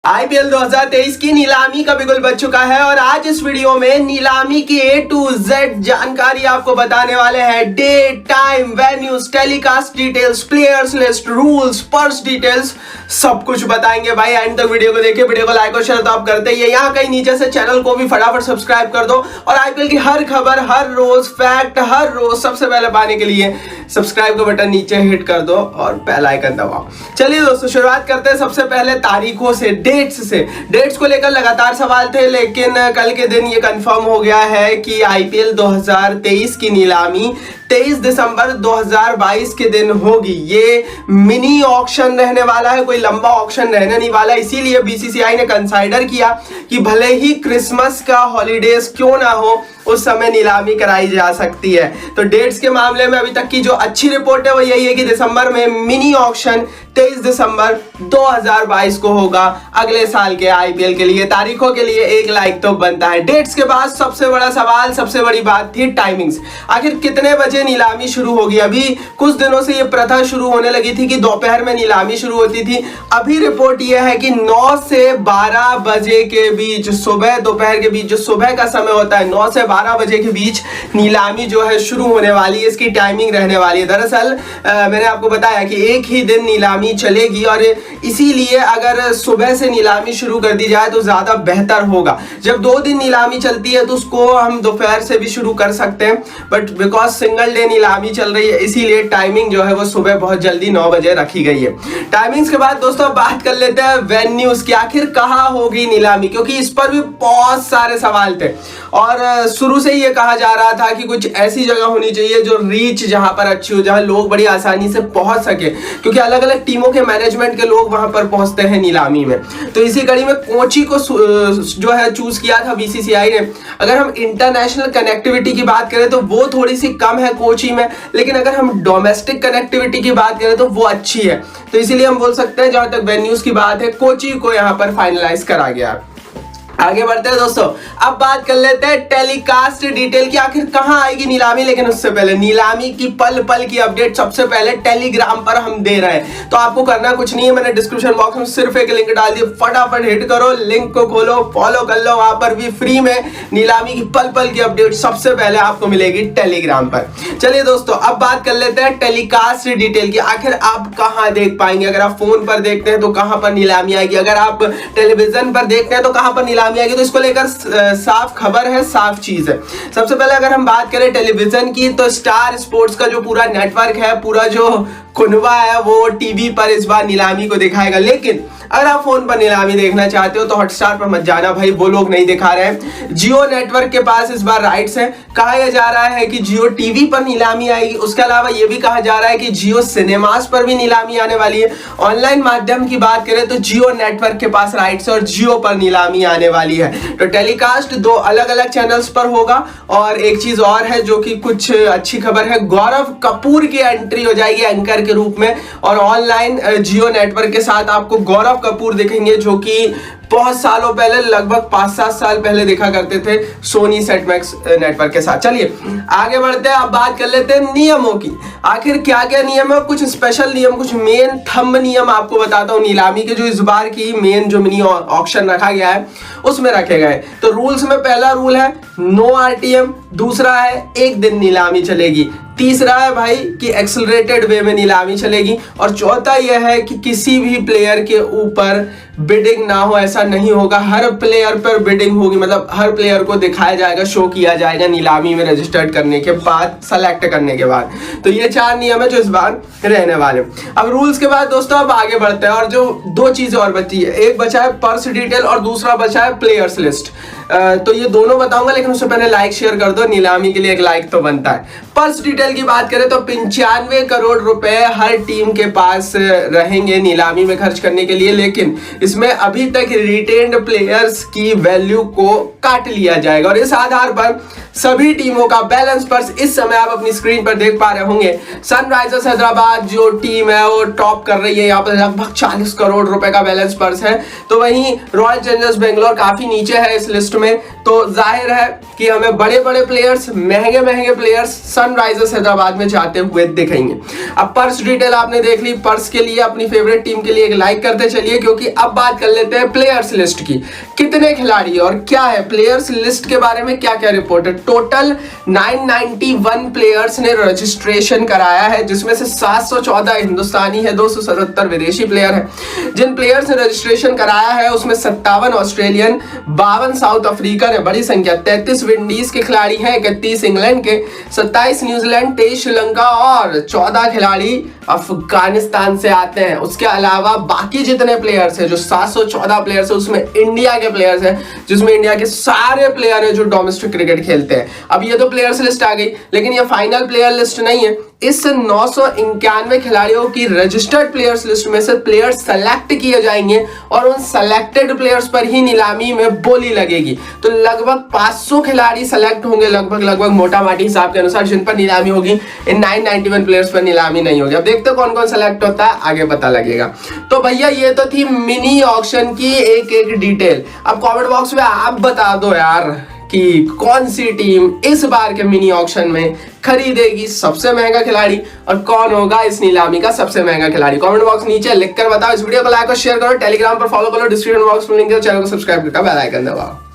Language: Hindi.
आईपीएल 2023 की नीलामी का बिगुल बज चुका है और आज इस वीडियो में नीलामी की A to Z जानकारी आपको बताने वाले हैं। Date, time, venues, telecast details, players list, rules, purse details सब कुछ बताएंगे भाई। एंड तक वीडियो को देखिए। वीडियो को लाइक और शेयर तो आप करते ही है, यहाँ कहीं नीचे से चैनल को भी फटाफट सब्सक्राइब कर दो और आईपीएल की हर खबर, हर रोज फैक्ट, हर रोज सबसे पहले पाने के लिए सब्सक्राइब का बटन नीचे हिट कर दो और बेल आइकन दबाओ। चलिए दोस्तों, शुरुआत करते हैं सबसे पहले तारीखों से, डेट्स को लेकर लगातार सवाल थे, लेकिन कल के दिन ये कंफर्म हो गया है कि आईपीएल 2023 की नीलामी 23 दिसंबर 2022 के दिन होगी। ये मिनी ऑक्शन रहने वाला है, कोई लंबा ऑक्शन रहने नहीं वाला। इसीलिए बीसीसीआई ने कंसाइडर किया कि भले ही क्रिसमस का हॉलीडेज क्यों ना हो, उस समय नीलामी कराई जा सकती है। तो डेट्स के मामले में अभी तक की जो अच्छी रिपोर्ट है वो यही है कि दिसंबर में मिनी ऑक्शन 23 दिसंबर 2022 को होगा। अगले साल के आईपीएल के लिए तारीखों के लिए एक लाइक तो बनता है। डेट्स के बाद सबसे बड़ा सवाल, सबसे बड़ी बात थी टाइमिंग्स। आखिर कितने बजे नीलामी शुरू होगी? अभी कुछ दिनों से ये प्रथा शुरू होने लगी थी कि दोपहर में नीलामी शुरू होती थी। अभी रिपोर्ट यह है कि 9 से 12 बजे के बीच, सुबह दोपहर के बीच जो सुबह का समय होता है, 9 से 12 बजे के बीच नीलामी जो है शुरू होने वाली है। इसकी टाइमिंग रहने वाली है। दरअसल मैंने आपको बताया कि एक ही दिन नीलामी चलेगी और इसीलिए अगर सुबह से नीलामी शुरू कर दी जाए तो ज्यादा बेहतर होगा। जब 2 दिन नीलामी चलती है तो उसको हम दोपहर से भी शुरू कर सकते हैं, बट बिकॉज सिंगल डे नीलामी चल रही है इसीलिए टाइमिंग जो है वो सुबह बहुत जल्दी 9 बजे रखी गई है। टाइमिंग्स के बाद दोस्तों बात कर लेते हैं वेन्यूज की। आखिर कहाँ होगी नीलामी, क्योंकि इस पर भी बहुत सारे सवाल थे और शुरू से ये कहा जा रहा था कि कुछ ऐसी जगह होनी चाहिए जो रीच जहां पर अच्छी हो, जहां लोग बड़ी आसानी से पहुंच सके, क्योंकि अलग अलग टीमों के मैनेजमेंट के लोग वहां पर पहुंचते हैं नीलामी में। तो इसी कड़ी में कोची को जो है चूज किया था बीसीसीआई ने। अगर हम इंटरनेशनल कनेक्टिविटी की बात करें तो वो थोड़ी सी कम है कोची में, लेकिन अगर हम डोमेस्टिक कनेक्टिविटी की बात करें तो वो अच्छी है। तो इसीलिए हम बोल सकते हैं जहां तक वेन्यूज की बात है कोची को यहां पर फाइनलाइज करा गया। आगे बढ़ते हैं दोस्तों, अब बात कर लेते हैं टेलीकास्ट डिटेल की। आखिर कहां आएगी नीलामी, लेकिन उससे पहले नीलामी की पल पल की अपडेट सबसे पहले टेलीग्राम पर हम दे रहे हैं। तो आपको करना कुछ नहीं है, मैंने डिस्क्रिप्शन बॉक्स में सिर्फ एक लिंक डाल दी, फटाफट हिट करो, लिंक को खोलो, फॉलो कर लो। वहां पर भी फ्री में नीलामी की पल पल की अपडेट सबसे पहले आपको मिलेगी टेलीग्राम पर। चलिए दोस्तों, अब बात कर लेते हैं टेलीकास्ट डिटेल की। आखिर आप कहां देख पाएंगे? अगर आप फोन पर देखते हैं तो कहां पर नीलामी आएगी, अगर आप टेलीविजन पर देखते हैं तो कहां पर नीलामी आएगी। तो इसको लेकर साफ खबर है, साफ चीज है। सबसे पहले अगर हम बात करें टेलीविजन की तो स्टार स्पोर्ट्स का जो पूरा नेटवर्क है, पूरा जो कुनवा है, वो टीवी पर इस बार नीलामी को दिखाएगा। लेकिन अगर आप फोन पर नीलामी देखना चाहते हो तो हॉटस्टार पर मत जाना भाई, वो लोग नहीं दिखा रहे हैं। जियो नेटवर्क के पास इस बार राइट्स हैं। कहा यह जा रहा है कि जियो टीवी पर नीलामी आएगी। उसके अलावा यह भी कहा जा रहा है कि जियो सिनेमास पर भी नीलामी आने वाली है। ऑनलाइन माध्यम की बात करें तो जियो नेटवर्क के पास राइट्स है और जियो पर नीलामी आने वाली है। तो टेलीकास्ट 2 अलग अलग चैनल्स पर होगा। और एक चीज और है जो कि कुछ अच्छी खबर है, गौरव कपूर की एंट्री हो जाएगी एंकर के रूप में और ऑनलाइन जियो नेटवर्क के साथ आपको गौरव कपूर दिखेंगे, जो कि बहुत सालों पहले, लगभग 5-7 साल पहले देखा करते थे सोनी सेट मैक्स नेटवर्क के साथ। चलिए आगे बढ़ते हैं, अब बात कर लेते हैं नियमों की। आखिर क्या क्या नियम है? कुछ स्पेशल नियम, कुछ मेन थंब नियम आपको बताता हूँ नीलामी के, जो इस बार की मेन जो मिनी ऑक्शन रखा गया है उसमें रखे गए। तो रूल्स में पहला रूल है नो आरटीएम, दूसरा है 1 दिन नीलामी चलेगी, तीसरा है भाई कि एक्सेलरेटेड वे में नीलामी चलेगी, और चौथा यह है कि किसी भी प्लेयर के ऊपर बिडिंग ना हो। ऐसा नहीं होगा, हर प्लेयर पर बिडिंग होगी, मतलब हर प्लेयर को दिखाया जाएगा, शो किया जाएगा नीलामी में रजिस्टर्ड करने के बाद, सेलेक्ट करने के बाद। तो ये 4 नियम है जो इस बार रहने वाले। अब रूल्स के बाद दोस्तों अब आगे बढ़ते हैं और जो 2 चीजें और बची है, एक बचा है पर्स डिटेल और दूसरा बचा है प्लेयर्स लिस्ट। तो ये दोनों बताऊंगा, लेकिन उससे पहले लाइक शेयर कर दो, नीलामी के लिए एक लाइक तो बनता है। पर्स डिटेल की बात करें तो 95 करोड़ रुपए हर टीम के पास रहेंगे नीलामी में खर्च करने के लिए, लेकिन इसमें अभी तक रिटेन्ड प्लेयर्स की वैल्यू को काट लिया जाएगा और इस आधार पर सभी टीमों का बैलेंस पर्स इस समय आप अपनी स्क्रीन पर देख पा रहे होंगे। सनराइजर्स हैदराबाद जो टीम है वो टॉप कर रही है, यहाँ पर लगभग 40 करोड़ रुपए का बैलेंस पर्स है। तो वहीं रॉयल चैलेंजर्स बेंगलोर काफी नीचे है इस लिस्ट में। तो जाहिर है कि हमें बड़े बड़े प्लेयर्स, महंगे महंगे प्लेयर्स सनराइजर्स हैदराबाद में जाते हुए दिखेंगे। अब पर्स डिटेल आपने देख ली। पर्स के लिए अपनी फेवरेट टीम के लिए एक लाइक करते चलिए, क्योंकि अब बात कर लेते हैं प्लेयर्स लिस्ट की। कितने खिलाड़ी और क्या है प्लेयर्स लिस्ट के बारे में क्या क्या रिपोर्ट है। टोटल 991 प्लेयर्स ने रजिस्ट्रेशन कराया है, जिसमें से 714 हिंदुस्तानी है, 277 विदेशी प्लेयर है। जिन प्लेयर्स ने रजिस्ट्रेशन कराया है उसमें 57 ऑस्ट्रेलियन, 52 साउथ अफ्रीकन है, बड़ी संख्या। 33 विंडीज के खिलाड़ी हैं, 31 इंग्लैंड के, 27 न्यूजीलैंड, 23 श्रीलंका और 14 खिलाड़ी अफगानिस्तान से आते हैं। उसके अलावा बाकी जितने प्लेयर्स हैं, जो 714 प्लेयर्स है, उसमें इंडिया के प्लेयर्स हैं, जिसमें इंडिया के सारे प्लेयर हैं जो डोमेस्टिक क्रिकेट खेलते हैं। अब ये तो प्लेयर्स लिस्ट आ गई, लेकिन ये फाइनल प्लेयर लिस्ट नहीं है। इस 991 खिलाड़ियों की रजिस्टर्ड प्लेयर्स लिस्ट में से प्लेयर्स सेलेक्ट किए जाएंगे और उन सेलेक्टेड प्लेयर्स पर ही नीलामी में बोली लगेगी। तो लगभग 500 खिलाड़ी सेलेक्ट होंगे, लगभग मोटा माटी हिसाब के अनुसार, जिन पर नीलामी होगी। इन 991 प्लेयर्स पर नीलामी नहीं होगी। अब देखते कौन कौन सेलेक्ट होता है, आगे पता लगेगा। तो भैया ये तो थी मिनी ऑक्शन की एक डिटेल। अब कमेंट बॉक्स में आप बता दो यार कि कौन सी टीम इस बार के मिनी ऑक्शन में खरीदेगी सबसे महंगा खिलाड़ी और कौन होगा इस नीलामी का सबसे महंगा खिलाड़ी। कमेंट बॉक्स नीचे लिखकर बताओ। इस वीडियो को लाइक और शेयर करो, टेलीग्राम पर फॉलो करो, डिस्क्रिप्शन बॉक्स में लिंक है, चैनल को सब्सक्राइब करके बेल आइकन दबाओ।